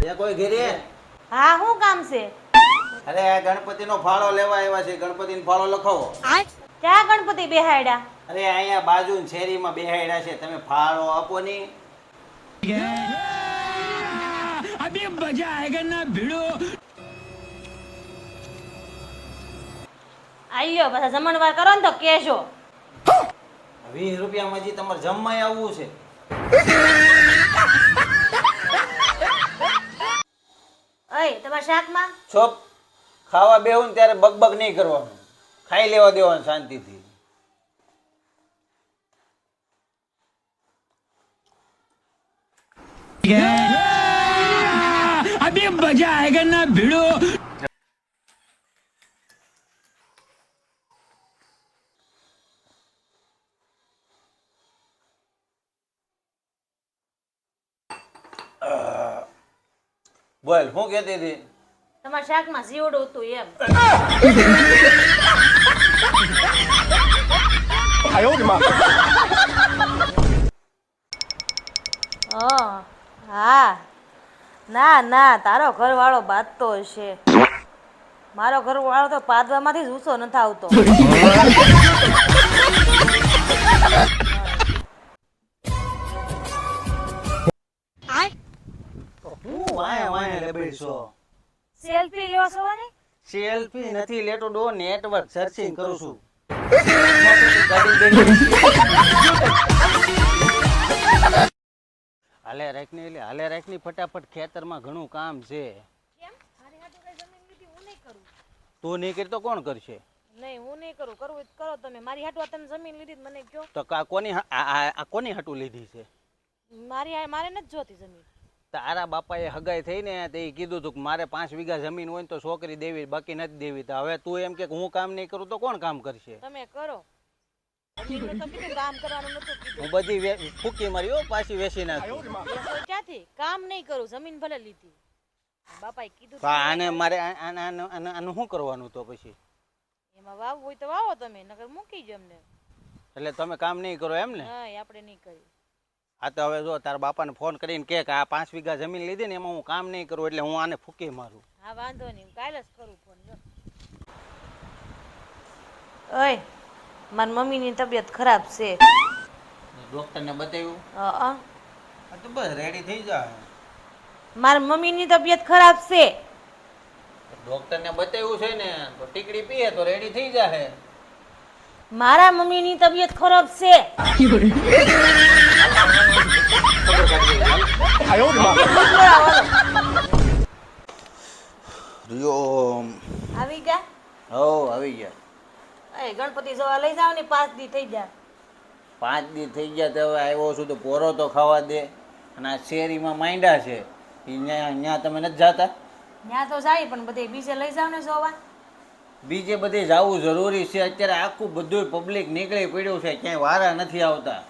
એ કોઈ ઘેરે? હા શું કામ છે? અરે આ ગણપતિનો ફાળો લેવા આવ્યા છે. ગણપતિનો ફાળો લખાવો. ક્યાં ગણપતિ બેહાડ્યા? અરે અહીંયા બાજુ શેરીમાં બેહાડ્યા છે. તમે ફાળો આપો ની. अभी मजा आएगा ना भिड़ो. આયો પાછા જમણવાર કરો ને તો કેજો. 20 રૂપિયામાં હજી તમારે જમવાય આવવું છે. અય તમારા શાકમાં ચોપ ખાવા બેહું ને ત્યારે બકબક નહીં કરવાનું. ખાઈ લેવા દેવાનું શાંતિથી. अभी मजा आएगा ना भिड़ो. બોલ શું કહેતી હતી? તમારા શાકમાં જીવડું હતું એમ. હા ના ના તારો ઘરવાળો બાંધતો હશે. મારો ઘરવાળો તો પાદવામાંથી જ ઊંચો નથી આવતો. હું વાય વાય લબેડશો. સેલ્ફી લેવો છો ને? સેલ્ફી નથી લેતો ડો, નેટવર્ક સર્ચિંગ કરું છું. હાલે રાખની એટલે હાલે રાખની ફટાફટ ખેતરમાં ઘણું કામ છે. કેમ? મારી હાટુ કઈ જમીન લીધી હું નહીં કરું. તું નહીં કરી તો કોણ કરશે? નહીં હું નહીં કરું. કરવું હોય તો કરો તમે. મારી હાટુ તમે જમીન લીધી તો મને કહો. તો કોની હાટું લીધી છે? મારે નથી જોતી જમીન. તારા બાપાએ હગાઈ થઈ ને તે કીધું હતું કે મારે 5 વીઘા જમીન હોય ને તો છોકરી દેવી, બાકી નથી દેવી. તો હવે તું એમ કે હું કામ નહીં કરું તો કોણ કામ કરશે? તમે કરો. જમીનનું તો કીધું, કામ કરવાનું નતું કીધું. હું બધી ફૂકી મારી હો, પાછી વેચી નાખી. ક્યાંથી? કામ નહીં કરું, જમીન ભલે લીધી. બાપાએ કીધું. તો આને મારે આનું શું કરવાનું તો પછી? એમાં વાવવું હોય તો વાવો તમે, નકર મૂકી જ અમને. એટલે તમે કામ નહીં કરો એમ ને? હા આપણે નહીં કરીએ. આ તો હવે જો તારા બાપાને ફોન કરીને કે આ 5 વીઘા જમીન લીધી ને એમાં હું કામ નહીં કરું એટલે હું આને ફૂકી મારું. હા વાંધો નહીં, કાલે જ કરું ફોન. જો ઓય મારી મમ્મીની તબિયત ખરાબ છે. ડોક્ટરને બતાવ્યું? હા તો બસ રેડી થઈ જા. મારી મમ્મીની તબિયત ખરાબ છે. ડોક્ટરને બતાવ્યું છે ને તો ટીકડી પીએ તો રેડી થઈ જાહે. મારા મમ્મીની તબિયત ખરાબ છે. આવી ગયા? હો આવી ગયા. એ ગણપતિ જોવા લઈ જાવ ને 5 દી થઈ ગયા. 5 દી થઈ ગયા તો હવે આવ્યો છું તો પોરો તો ખાવા દે. અને આ શેરીમાં માંડ્યા છે ત્યાં તમે નથી જાતા? ત્યાં તો જાય પણ બધે બીજે લઈ જાવ ને જોવા. બીજે બધે જવું જરૂરી છે. અત્યારે આખું બધું પબ્લિક નીકળી પડ્યું છે, ક્યાંય વારા નથી આવતા.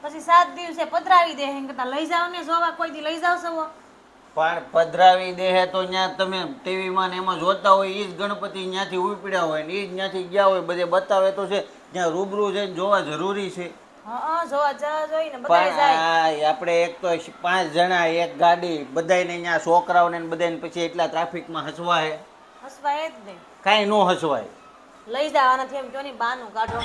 પછી 7 દિવસે પધરાવી દે એમ કરતા લઈ જાવ ને જોવા. કોઈ દી લઈ જાવ સવો. પણ પધરાવી દે તો ત્યાં તમે ટીવીમાં ને એમાં જોતા હોય એ જ ગણપતિ ત્યાંથી ઉપડ્યા હોય ને એ જ ત્યાંથી ગયા હોય. બધે બતાવે તો છે, ત્યાં રૂબરૂ જઈને જોવા જરૂરી છે. હા જોવા જવા જોઈએ ને બધા જાય. પણ આપણે એક તો 5 જણા એક ગાડી, બધાને ત્યાં છોકરાઓને બધાને પછી એટલા ટ્રાફિકમાં હસવાય. હસવાય જ ને. કાંઈ ન હસવાય. લઈ જવાના છે એમ કયો ને બાનું કાઢો.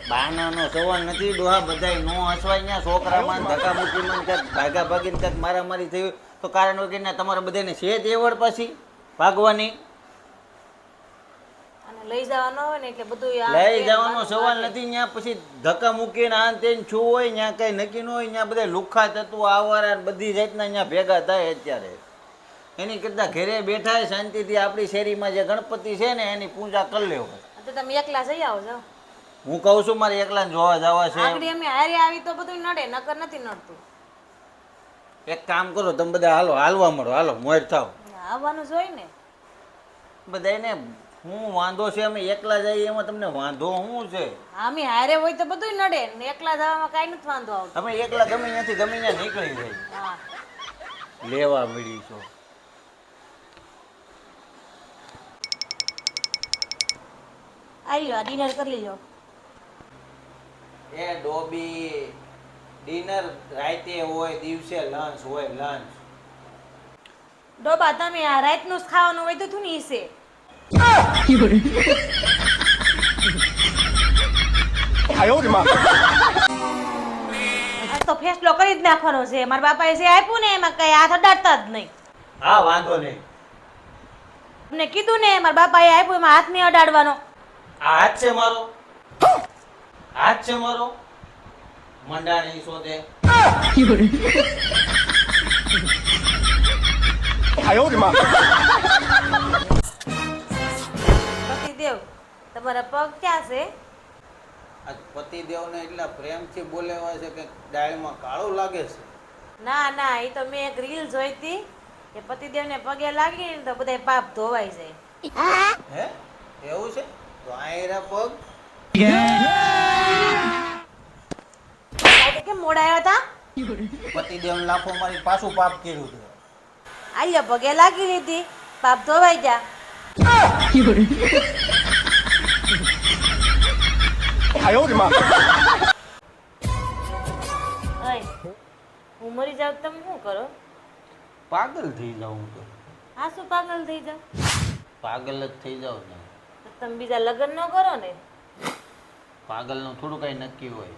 બાનાનો સવાલ નથી ડોહા, બધાય નો હસવાય. ત્યાં છોકરામાં ધક્કા મૂકીમાં ક્યાંક ભાગા ભાગીને ક્યાંક મારામારી થઈ તો કારણ વગર તમારે બધાને છે તેવડ પછી ભાગવાની. અને લઈ જવાનો હોય ને એટલે બધું લઈ જવાનો સવાલ નથી. ત્યાં પછી ધક્કા મૂકીને આ તેને છું હોય ત્યાં કઈ નક્કી ન હોય. ત્યાં બધા લુખ્ખા તત્વો આવારા બધી જાતના ત્યાં ભેગા થાય. અત્યારે એની કરતા ઘરે બેઠા શાંતિથી આપણી શેરીમાં જે ગણપતિ છે ને એની પૂજા કરી લેવો. તો તમે એકલા જઈ આવો જાવ. હું કહું છું મારે એકલા જોવા જવા છે. આગળ અમે હારે આવી તો બધું નડે, નકર નથી નડતું. એક કામ કરો તમે બધા હાલવા મળો, હાલો મોર થાવ. આવવાનું જોઈ ને બધાને હું વાંધો છે? અમે એકલા જઈએ એમાં તમને વાંધો શું છે? અમે હારે હોય તો બધું નડે ને એકલા જવામાં કઈ નથી વાંધો આવતો. અમે એકલા ગમે ત્યાંથી ગમે ત્યાં નીકળી જાય. હા લેવા મળી છો. આવી લો ડિનર કરી લેજો. એ ડોબી ડિનર રાતે હોય, દિવસે લંચ હોય. લંચ ડોબા તમે આ રાતનું જ ખાવાનું હોય તો તું ની છે આ તો ફેસલો કરી જ નાખવાનો છે મારા બાપાએ જે આપ્યું ને એમાં કઈ હાથ અડાડતા જ નહીં હા વાંધો નહીં. તમને કીધું ને મારા બાપાએ આપ્યું એમાં હાથ નહીં અડાડવાનો આ હાથ છે મારો, હાથ છે મારો. મંડાણી શોધે. પતિદેવ તમારા પગ ક્યાં છે આ પતિદેવને એટલા પ્રેમથી બોલાવ્યા છે કે ડાળીમાં કાળું લાગે છે. ના ના એ તો મેં એક રીલ જોઈ હતી કે પતિદેવને પગે લાગી ને તો બધા પાપ ધોવાઈ જાય હે એવું છે? તો આયરા પગ. આજે કેમ મોડા આવ્યા હતા પતિદેવને લાફો મારી પાછું પાપ કર્યું છે. આલ્યો પગે લાગી લીધી પાપ ધોવાઈ જા ઓય, હું મરી જાઉં તો તમે શું કરો પાગલ થઈ જાઉં તો આ શું પાગલ થઈ જાવ પાગલ જ થઈ જાવ ને. તો તમે બીજા લગ્ન ન કરો ને પાગલનું થોડું કઈ નક્કી હોય.